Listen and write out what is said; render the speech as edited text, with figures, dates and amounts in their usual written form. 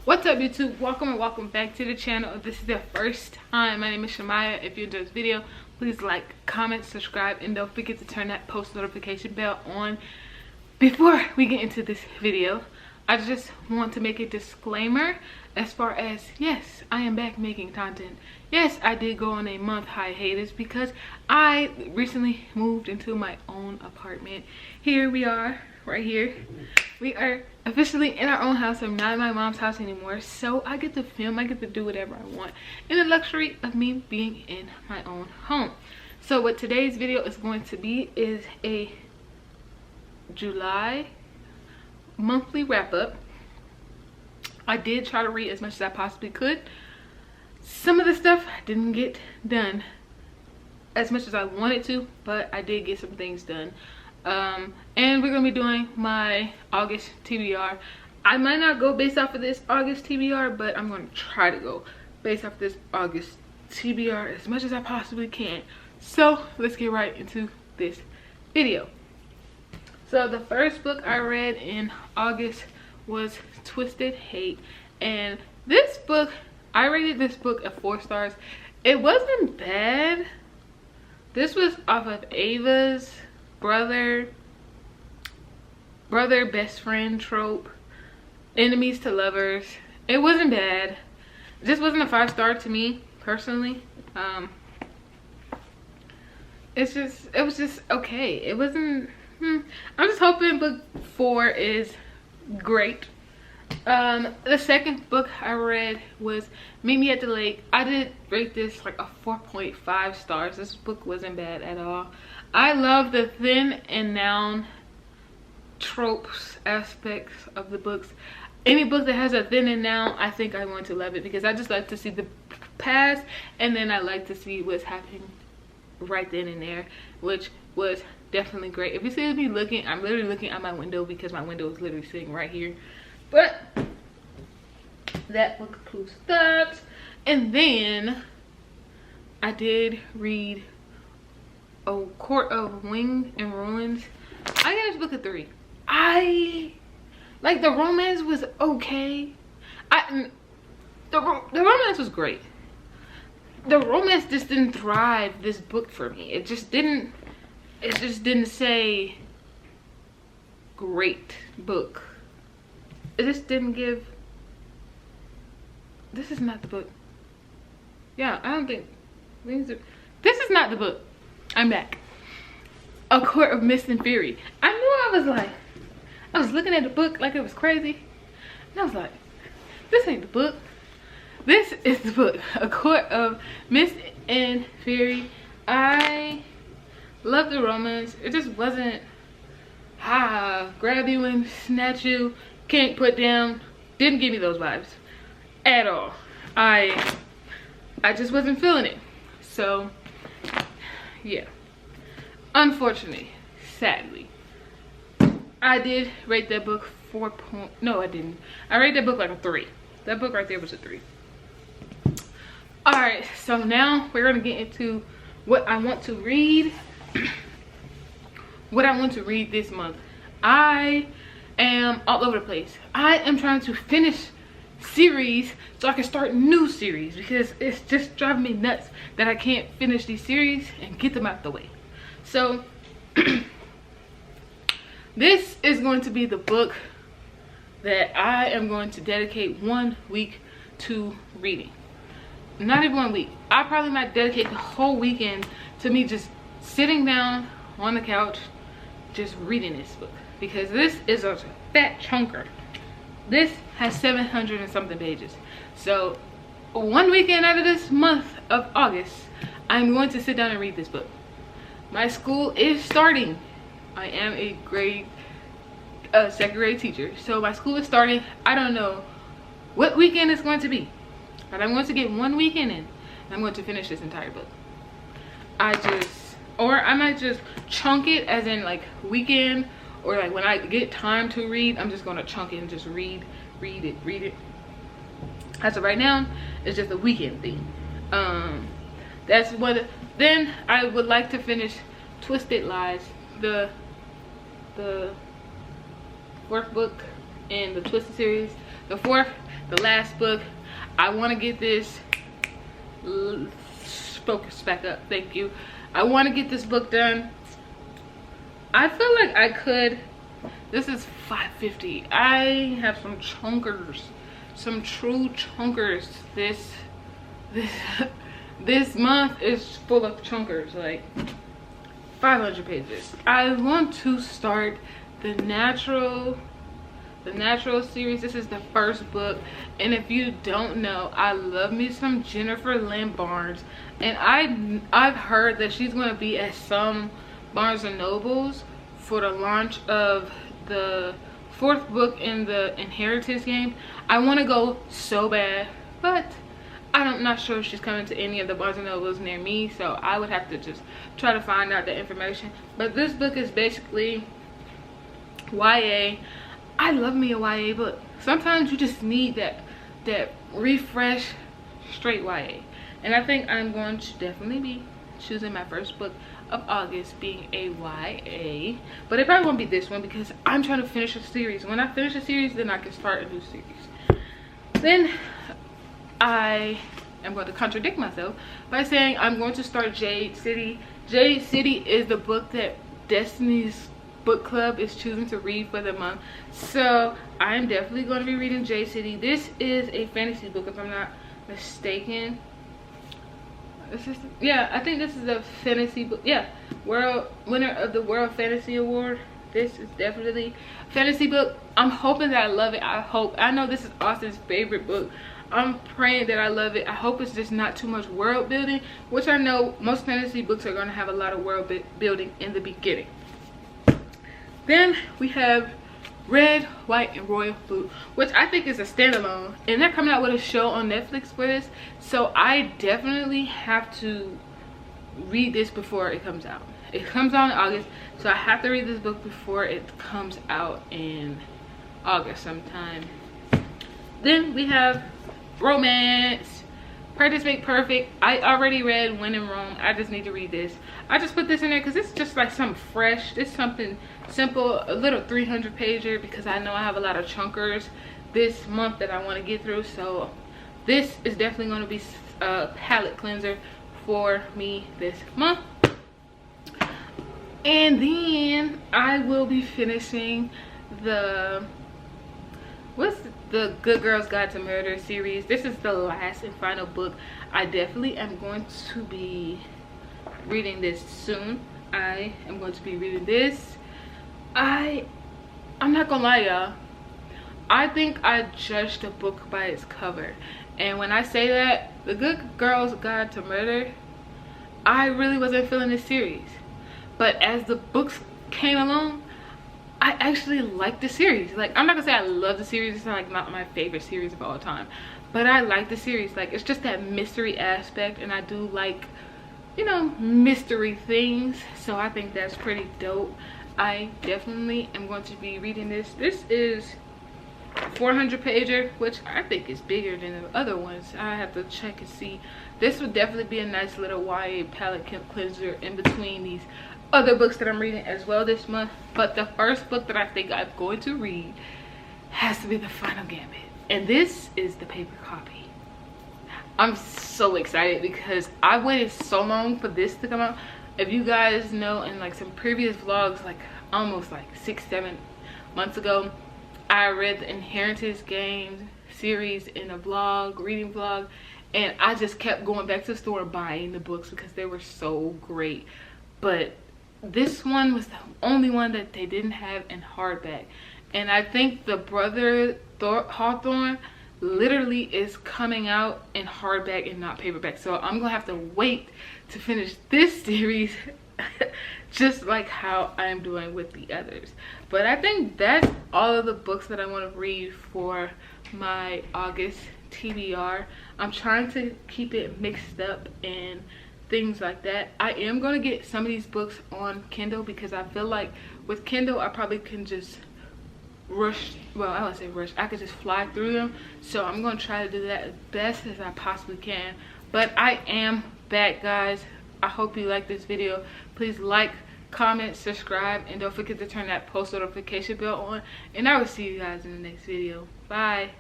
What's up, YouTube? Welcome and welcome back to the channel. If this is the first time, my name is Shamaya. If you enjoyed this video, please like, comment, subscribe, and don't forget to turn that post notification bell on. Before we get into this video, I just want to make a disclaimer as far as, yes, I am back making content. Yes, I did go on a month hiatus because I recently moved into my own apartment. Here we are, right here. We are officially in our own house. I'm not in my mom's house anymore, so I get to film, I get to do whatever I want, and the luxury of me being in my own home. So what today's video is going to be is a July monthly wrap-up. I did try to read as much as I possibly could. Some of the stuff didn't get done as much as I wanted to, but I did get some things done. And we're gonna be doing my August TBR. I might not go based off of this August TBR, but I'm gonna try to go based off this August TBR as much as I possibly can. So let's get right into this video. So the first book I read in August was Twisted Hate, and this book, I rated this book at 4 stars. It wasn't bad. This was off of Ava's brother best friend trope, enemies to lovers. It wasn't bad. It just wasn't a 5-star to me personally. It was just okay. It wasn't I'm just hoping book 4 is great. The second book I read was Meet Me at the Lake. I did rate this like a 4.5 stars. This book wasn't bad at all. I love the thin and noun tropes aspects of the books. Any book that has a thin and noun, I think I'm going to love it, because I just like to see the past, and then I like to see what's happening right then and there, which was definitely great. If you see me looking, I'm literally looking out my window because my window is literally sitting right here. But that book concludes that. And then I did read A Court of Wings and Ruins. I gave this book a 3. I like the romance was okay. The romance was great. The romance just didn't thrive this book for me. It just didn't say great book. It just didn't give. This is not the book. Yeah, I don't think this is not the book. I'm back. A Court of Mist and Fury. I knew I was looking at the book like it was crazy, and I was like, this ain't the book. This is the book. A Court of Mist and Fury. I love the romance. It just wasn't grab you and snatch you, can't put down. Didn't give me those vibes at all. I just wasn't feeling it. So yeah, unfortunately, sadly, I did rate that book no, I didn't. I rated that book like a 3. That book right there was a 3. All right, so now we're gonna get into what I want to read. What I want to read this month. I am all over the place. I am trying to finish series so I can start new series, because it's just driving me nuts that I can't finish these series and get them out the way. So this is going to be the book that I am going to dedicate 1 week to reading. Not even 1 week. I probably might dedicate the whole weekend to me just sitting down on the couch just reading this book, because this is a fat chunker. This has 700 and something pages. So 1 weekend out of this month of August, I'm going to sit down and read this book. My school is starting. I am a second grade teacher, so my school is starting. I don't know what weekend it's going to be, but I'm going to get 1 weekend in, and I'm going to finish this entire book. Or I might just chunk it, as in like weekend, or like when I get time to read, I'm just gonna chunk it and just read it. As of right now, it's just a weekend thing. That's what. Then I would like to finish Twisted Lies, the 4th book in the Twisted series. The fourth, the last book. I want to get this, focus back up, thank you. I want to get this book done. I feel like I could. This is $5.50. I have some chunkers, some true chunkers. This month is full of chunkers, like 500 pages. I want to start the natural series. This is the first book, and if you don't know, I love me some Jennifer Lynn Barnes, and I've heard that she's going to be at some Barnes and Nobles for the launch of the fourth book in the Inheritance game. I want to go so bad, but I'm not sure if she's coming to any of the Barnes and Nobles near me, so I would have to just try to find out the information. But this book is basically YA. I love me a YA book. Sometimes you just need that refresh straight YA. And I think I'm going to definitely be choosing my first book of August being a YA. But it probably won't be this one because I'm trying to finish a series. When I finish a series, then I can start a new series. Then I am going to contradict myself by saying I'm going to start Jade City. Jade City is the book that Destiny's Book Club is choosing to read for the month, so I'm definitely going to be reading Jade City. This is a fantasy book, if I'm not mistaken. Yeah, I think this is a fantasy book. Yeah, winner of the World Fantasy Award. This is definitely a fantasy book. I'm hoping that I love it. I know this is Austin's favorite book. I'm praying that I love it. I hope it's just not too much world building, which I know most fantasy books are going to have a lot of world building in the beginning. Then we have Red, White, and Royal Blue, which I think is a standalone, and they're coming out with a show on Netflix for this, so I definitely have to read this before it comes out. It comes out in August, so I have to read this book before it comes out in August sometime. Then we have romance, Practice Make Perfect. I already read When in Rome. I just need to read this. I just put this in there because it's just like something fresh. This is something simple, a little 300 pager, because I know I have a lot of chunkers this month that I want to get through. So this is definitely going to be a palate cleanser for me this month. And then I will be finishing the Good Girls Guide to Murder series. This is the last and final book. I definitely am going to be reading this soon. I am going to be reading this. I'm not gonna lie, y'all, I think I judged a book by its cover, and when I say that, the Good Girls Guide to Murder, I really wasn't feeling this series, but as the books came along, I actually liked the series. Like, I'm not gonna say I love the series, it's not my favorite series of all time, but I like the series. Like, it's just that mystery aspect, and I do like, you know, mystery things, so I think that's pretty dope. I definitely am going to be reading this. This is 400 pager, which I think is bigger than the other ones. I have to check and see. This would definitely be a nice little YA palette cleanser in between these other books that I'm reading as well this month. But the first book that I think I'm going to read has to be The Final Gambit, and this is the paper copy. I'm so excited because I waited so long for this to come out. If you guys know, in like some previous vlogs, like almost like 6-7 months ago, I read the Inheritance game series in a vlog, reading vlog, and I just kept going back to the store buying the books because they were so great. But this one was the only one that they didn't have in hardback, and I think the Brother Hawthorne literally is coming out in hardback and not paperback, so I'm gonna have to wait to finish this series just like how I'm doing with the others. But I think that's all of the books that I want to read for my August TBR. I'm trying to keep it mixed up and things like that. I am going to get some of these books on Kindle because I feel like with Kindle I probably can just rush, well, I wouldn't say rush, I could just fly through them. So I'm going to try to do that as best as I possibly can. But I am back, guys. I hope you like this video. Please like, comment, subscribe, and don't forget to turn that post notification bell on. And I will see you guys in the next video. Bye.